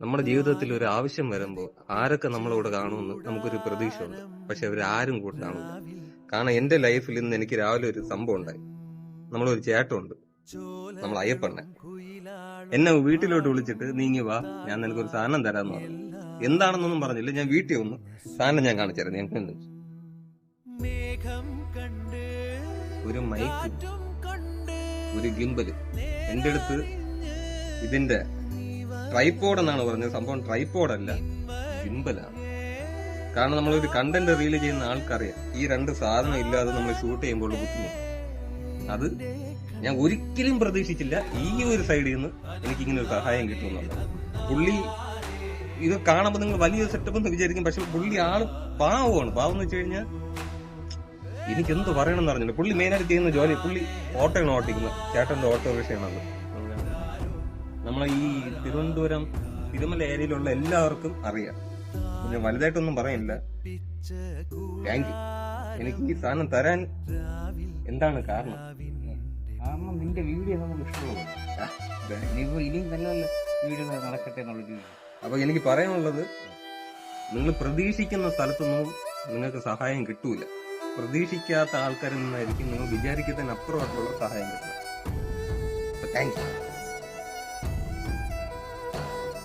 നമ്മുടെ ജീവിതത്തിൽ ഒരു ആവശ്യം വരുമ്പോൾ ആരൊക്കെ നമ്മളോട് കാണുമെന്ന് നമുക്കൊരു പ്രതീക്ഷയുണ്ട്. പക്ഷെ അവരാരും കൂടെ കാണില്ല. കാരണം എന്റെ ലൈഫിൽ ഇന്ന് എനിക്ക് രാവിലെ ഒരു സംഭവം ഉണ്ടായി. നമ്മളൊരു ചേട്ടനുണ്ട്, നമ്മൾ അയ്യപ്പണ്ണ. എന്നെ വീട്ടിലോട്ട് വിളിച്ചിട്ട് നീങ്ങി വാ, ഞാൻ നിനക്കൊരു സാധനം തരാന്ന് പറഞ്ഞു. എന്താണെന്നൊന്നും പറഞ്ഞില്ല. ഞാൻ വീട്ടിൽ വന്നു സാധനം ഞാൻ കാണിച്ചു ഞങ്ങൾക്ക് ഒരു മൈക്ക്, ഒരു ഗിംബല്. എന്റെ അടുത്ത് ഇതിന്റെ ട്രൈപോഡ് എന്നാണ് പറഞ്ഞത്. സംഭവം ട്രൈപോഡല്ല, ഗിംബലാണ്. കാരണം നമ്മളൊരു കണ്ടന്റ് റീൽ ചെയ്യുന്ന ആൾക്കറിയാം ഈ രണ്ട് സാധനം ഇല്ലാതെ നമ്മൾ ഷൂട്ട് ചെയ്യുമ്പോൾ ബുദ്ധിമുട്ട്. അത് ഞാൻ ഒരിക്കലും പ്രതീക്ഷിച്ചില്ല ഈ ഒരു സൈഡിൽ നിന്ന് എനിക്കിങ്ങനെ ഒരു സഹായം കിട്ടുമെന്നുള്ളത്. പുള്ളി ഇത് കാണുമ്പോൾ നിങ്ങൾ വലിയ സെറ്റപ്പ് എന്ന് വിചാരിക്കും, പക്ഷെ പുള്ളി ആള് പാവമാണ്. പാവം എന്ന് വെച്ച് കഴിഞ്ഞാൽ എനിക്കെന്ത് പറയണമെന്ന് അറിഞ്ഞില്ല. പുള്ളി മെയിനായിട്ട് ചെയ്യുന്ന ജോലി, പുള്ളി ഓട്ടോയാണ് ഓട്ടിക്കുന്നത്. ചേട്ടന്റെ ഓട്ടോറിക്ഷയാണത്. നമ്മളെ ഈ തിരുവനന്തപുരം തിരുമല ഏരിയയിലുള്ള എല്ലാവർക്കും അറിയാം. പിന്നെ വലുതായിട്ടൊന്നും പറയില്ല. Thank you. എനിക്ക് ഈ സാധനം തരാൻ എന്താണ് കാരണം? കാരണം നിന്റെ വീഡിയോ നമുക്ക് ഇഷ്ടമാണ്. ഇനിയും നല്ല നല്ല വീഡിയോ നടക്കട്ടെ എന്നുള്ളൊരു. അപ്പൊ എനിക്ക് പറയാനുള്ളത്, നിങ്ങൾ പ്രതീക്ഷിക്കുന്ന സ്ഥലത്തൊന്നും നിങ്ങൾക്ക് സഹായം കിട്ടൂല. പ്രതീക്ഷിക്കാത്ത ആൾക്കാരിൽ നിന്നായിരിക്കും നിങ്ങൾ വിചാരിക്കുന്നതിനപ്പുറമായിട്ടുള്ള സഹായം കിട്ടുന്നത്. Thank you.